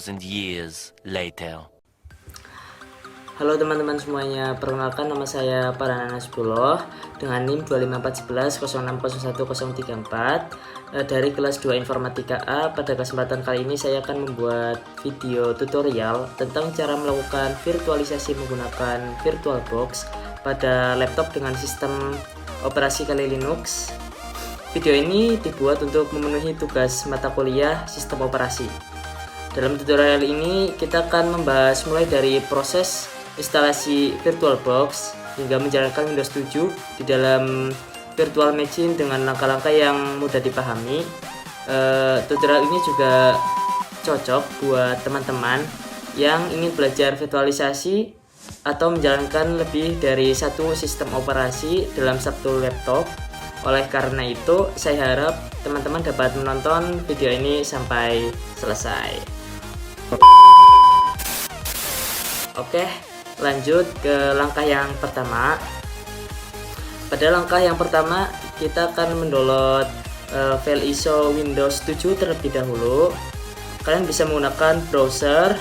2,000 years later. Halo teman-teman semuanya, perkenalkan nama saya Paranana Nasbullah dengan NIM 25411060134 dari kelas 2 Informatika A. Pada kesempatan kali ini saya akan membuat video tutorial tentang cara melakukan virtualisasi menggunakan VirtualBox pada laptop dengan sistem operasi Kali Linux. Video ini dibuat untuk memenuhi tugas mata kuliah sistem operasi. Dalam tutorial ini kita akan membahas mulai dari proses instalasi VirtualBox hingga menjalankan Windows 7 di dalam virtual machine dengan langkah-langkah yang mudah dipahami. Tutorial ini juga cocok buat teman-teman yang ingin belajar virtualisasi atau menjalankan lebih dari satu sistem operasi dalam satu laptop. Oleh karena itu, saya harap teman-teman dapat menonton video ini sampai selesai. Oke, lanjut ke langkah yang pertama. Pada langkah yang pertama, kita akan mendownload file ISO Windows 7 terlebih dahulu. Kalian bisa menggunakan browser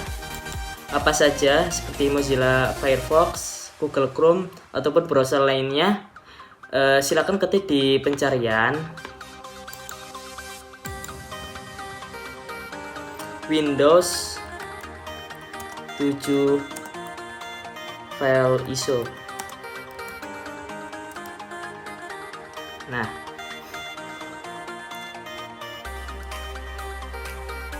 apa saja seperti Mozilla Firefox, Google Chrome, ataupun browser lainnya. Silakan ketik di pencarian Windows 7 file ISO. Nah,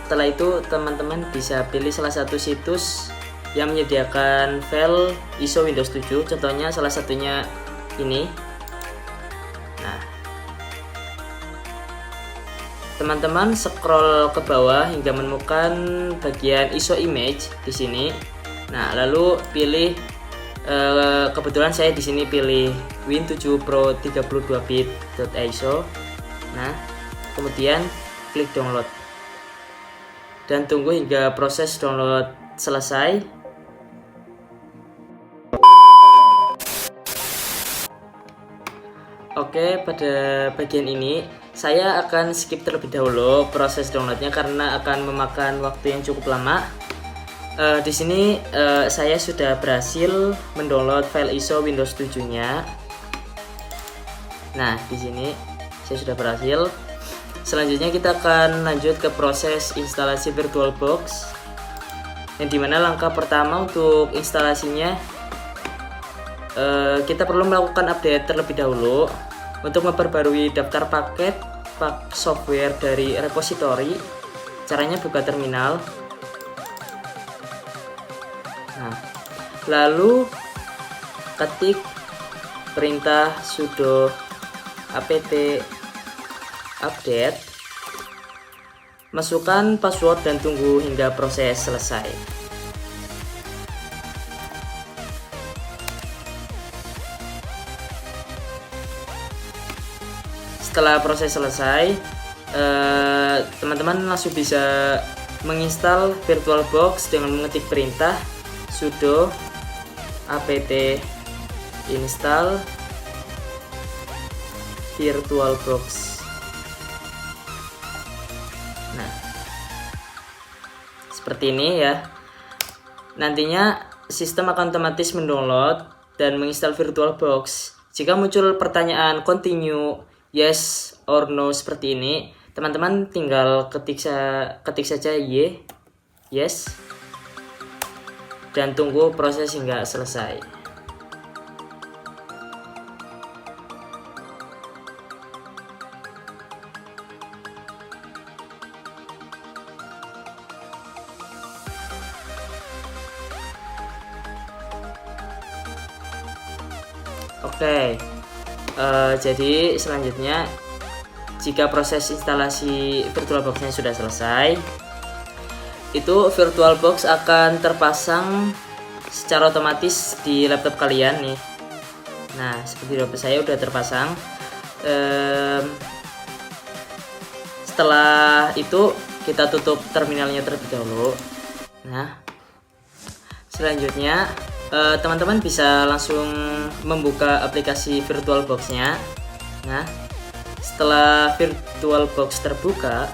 setelah itu teman-teman bisa pilih salah satu situs yang menyediakan file ISO Windows 7. Contohnya salah satunya ini. Nah, teman-teman scroll ke bawah hingga menemukan bagian ISO image di sini. Nah, lalu pilih kebetulan saya di sini pilih Win7 Pro 32bit.iso. Nah, kemudian klik download dan tunggu hingga proses download selesai. Oke, pada bagian ini saya akan skip terlebih dahulu proses downloadnya karena akan memakan waktu yang cukup lama. Di sini saya sudah berhasil mendownload file ISO Windows 7-nya. Nah, di sini saya sudah berhasil. Selanjutnya kita akan lanjut ke proses instalasi VirtualBox, yang dimana langkah pertama untuk instalasinya kita perlu melakukan update terlebih dahulu untuk memperbarui daftar paket software dari repository. Caranya buka terminal. Nah, lalu ketik perintah sudo apt update, masukkan password dan tunggu hingga proses selesai. Setelah proses selesai, teman-teman langsung bisa menginstal VirtualBox dengan mengetik perintah sudo apt install VirtualBox. Nah, seperti ini ya. Nantinya sistem akan otomatis mendownload dan menginstal VirtualBox. Jika muncul pertanyaan continue, yes or no seperti ini, teman-teman tinggal ketik saja yes, dan tunggu proses hingga selesai. Oke, jadi selanjutnya jika proses instalasi VirtualBox-nya sudah selesai, itu VirtualBox akan terpasang secara otomatis di laptop kalian nih. Nah, seperti laptop saya udah terpasang. Setelah itu kita tutup terminalnya terlebih dahulu. Nah, selanjutnya teman-teman bisa langsung membuka aplikasi VirtualBox-nya. Nah, setelah VirtualBox terbuka,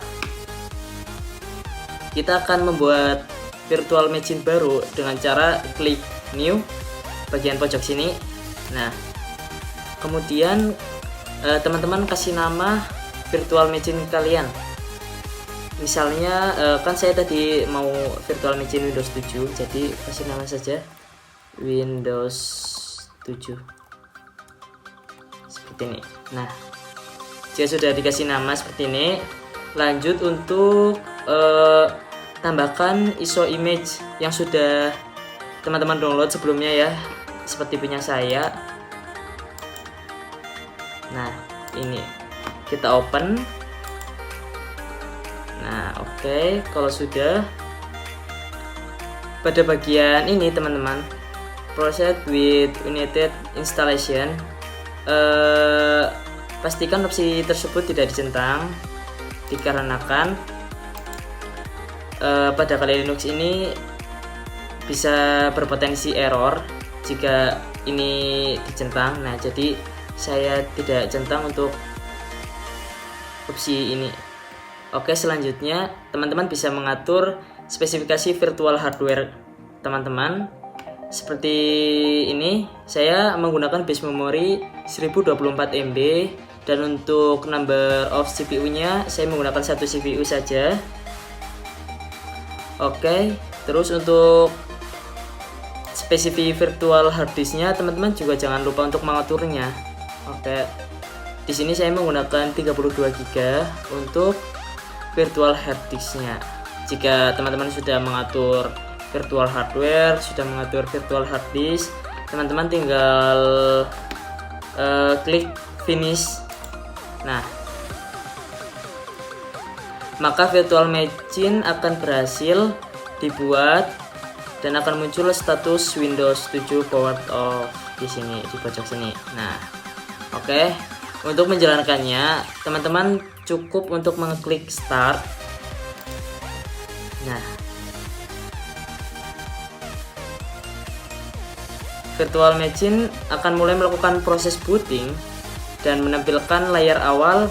kita akan membuat virtual machine baru dengan cara klik new bagian pojok sini. Nah, kemudian teman-teman kasih nama virtual machine kalian. Misalnya kan saya tadi mau virtual machine Windows 7, jadi kasih nama saja Windows 7 seperti ini. Nah, jika sudah dikasih nama seperti ini, lanjut untuk tambahkan ISO image yang sudah teman-teman download sebelumnya ya, seperti punya saya. Nah, ini kita open. Nah, oke, kalau sudah, pada bagian ini teman-teman, proceed with United installation, pastikan opsi tersebut tidak dicentang, dikarenakan pada kali Linux ini bisa berpotensi error jika ini dicentang. Nah, jadi saya tidak centang untuk opsi ini. Oke, selanjutnya teman-teman bisa mengatur spesifikasi virtual hardware teman-teman. Seperti ini, saya menggunakan base memory 1024 MB, dan untuk number of CPU-nya saya menggunakan 1 CPU saja. Oke, terus untuk spesifik virtual hard disk-nya teman-teman juga jangan lupa untuk mengaturnya. Oke, di sini saya menggunakan 32 GB untuk virtual hard disk-nya. Jika teman-teman sudah mengatur virtual hardware, sudah mengatur virtual hard disk, teman-teman tinggal klik finish. Nah, maka virtual machine akan berhasil dibuat dan akan muncul status Windows 7 powered off di sini, di pojok sini. Nah, oke. Untuk menjalankannya, teman-teman cukup untuk mengklik start. Nah, virtual machine akan mulai melakukan proses booting dan menampilkan layar awal.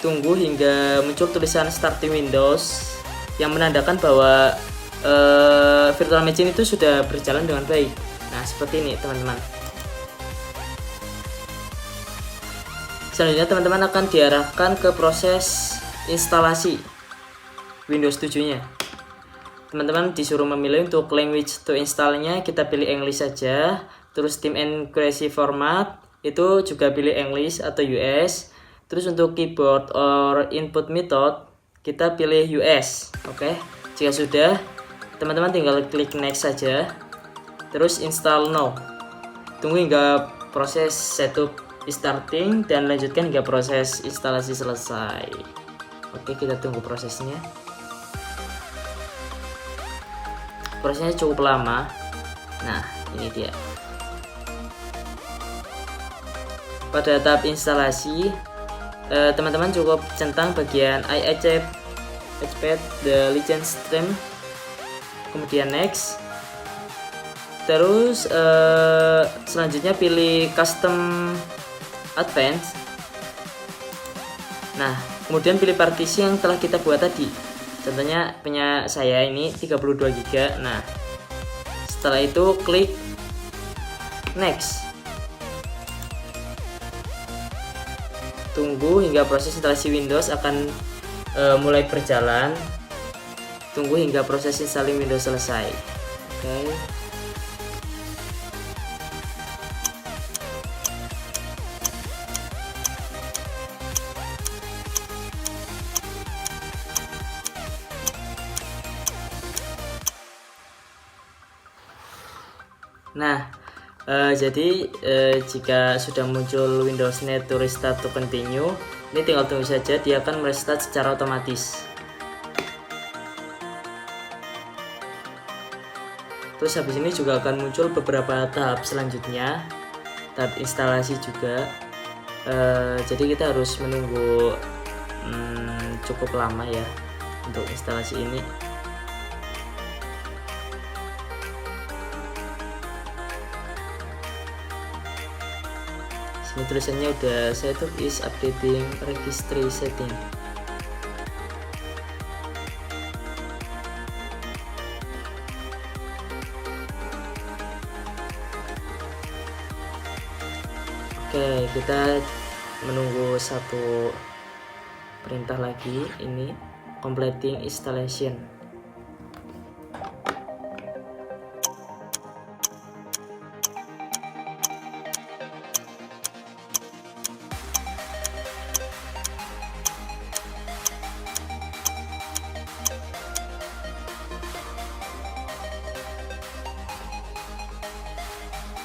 Tunggu hingga muncul tulisan starting Windows yang menandakan bahwa virtual machine itu sudah berjalan dengan baik. Nah, seperti ini teman-teman. Selanjutnya teman-teman akan diarahkan ke proses instalasi Windows 7-nya. Teman-teman disuruh memilih untuk language to install-nya, kita pilih English saja. Terus Team and Crazy Format itu juga pilih English atau US. Terus untuk keyboard or input method kita pilih US. Oke. Jika sudah, teman-teman tinggal klik next saja. Terus install now. Tunggu hingga proses setup starting dan lanjutkan hingga proses instalasi selesai. Oke, kita tunggu prosesnya. Prosesnya cukup lama. Nah, ini dia. Pada tahap instalasi, teman-teman cukup centang bagian I accept the license stream, kemudian next. Terus selanjutnya pilih custom advance. Nah, kemudian pilih partisi yang telah kita buat tadi. Contohnya punya saya ini 32 GB. Nah, setelah itu klik next. Tunggu hingga proses instalasi Windows akan mulai berjalan. Tunggu hingga proses installing Windows selesai. Oke. Nah, jadi jika sudah muncul Windows Net to Restart to Continue, ini tinggal tunggu saja, dia akan merestart secara otomatis. Terus habis ini juga akan muncul beberapa tahap selanjutnya, tahap instalasi juga. Jadi kita harus menunggu cukup lama ya untuk instalasi ini. Sini tulisannya udah setup is updating registry setting. Oke, kita menunggu satu perintah lagi, ini completing installation.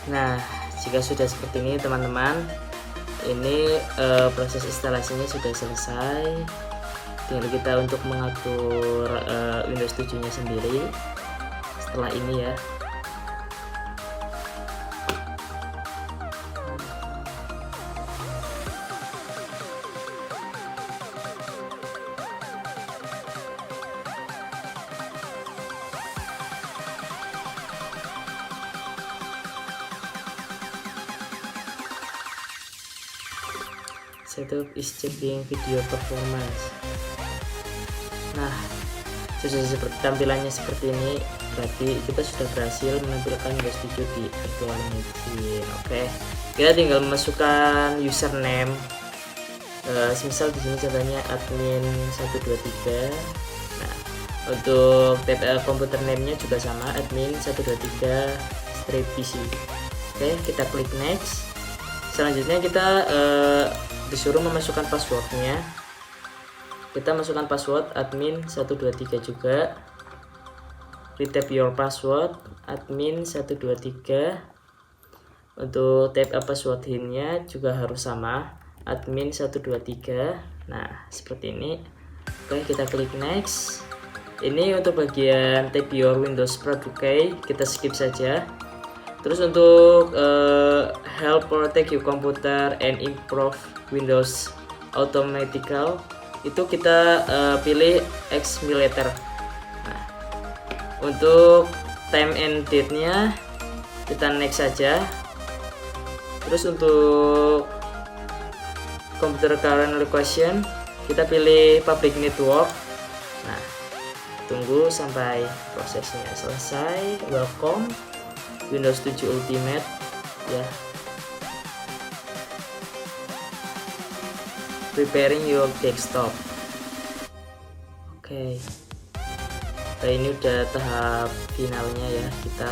Nah, jika sudah seperti ini teman-teman, ini proses instalasinya sudah selesai. Tinggal kita untuk mengatur Windows 7 nya sendiri setelah ini ya. Setup is checking video performance. Nah, sudah seperti tampilannya seperti ini, berarti kita sudah berhasil menampilkan Windows 7 di virtual machine. Oke, kita tinggal memasukkan username. Misal di sini contohnya admin 123. Nah, untuk komputer name-nya juga sama, admin 123-PC. Oke, kita klik next. Selanjutnya kita disuruh memasukkan passwordnya. Kita masukkan password admin 123 juga. Retype your password admin 123. Untuk type password hint-nya juga harus sama, admin 123. Nah, seperti ini. Oke, kita klik next. Ini untuk bagian type your Windows product key, kita skip saja. Terus untuk help protect your computer and improve Windows automatical, itu kita pilih X-Militer. Nah, untuk time and date-nya kita next saja. Terus untuk computer current location kita pilih public network. Nah, tunggu sampai prosesnya selesai. Welcome Windows 7 Ultimate ya. Preparing your desktop. Oke. Nah, ini udah tahap finalnya ya, kita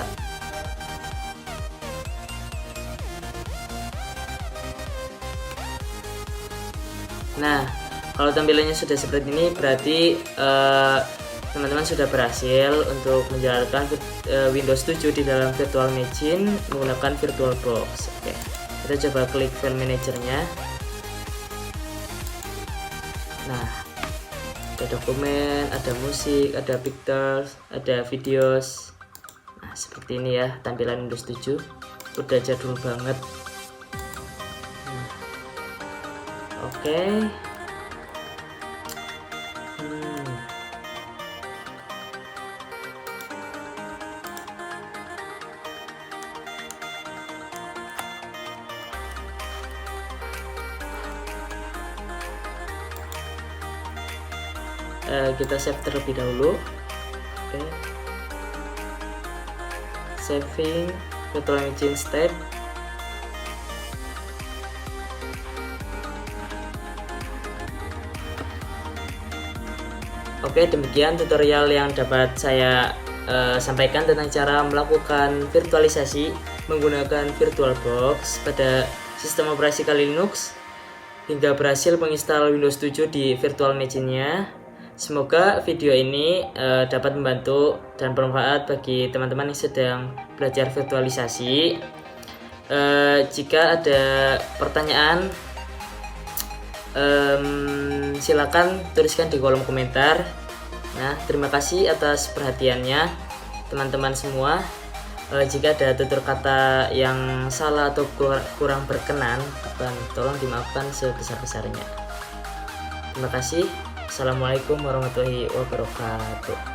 Nah, kalau tampilannya sudah seperti ini, berarti teman-teman sudah berhasil untuk menjalankan Windows 7 di dalam virtual machine menggunakan VirtualBox. Oke, kita coba klik file manajernya. Nah, ada dokumen, ada musik, ada pictures, ada videos. Nah, seperti ini ya tampilan Windows 7. Udah jadul banget. Oke. Kita save terlebih dahulu. Oke. Saving virtual machine state. Oke, demikian tutorial yang dapat saya sampaikan tentang cara melakukan virtualisasi menggunakan VirtualBox pada sistem operasi Kali Linux hingga berhasil menginstal Windows 7 di virtual machine-nya. Semoga video ini dapat membantu dan bermanfaat bagi teman-teman yang sedang belajar virtualisasi. Jika ada pertanyaan, silakan tuliskan di kolom komentar. Nah, terima kasih atas perhatiannya teman-teman semua. Jika ada tutur kata yang salah atau kurang berkenan, tolong dimaafkan sebesar-besarnya. Terima kasih. Assalamualaikum warahmatullahi wabarakatuh.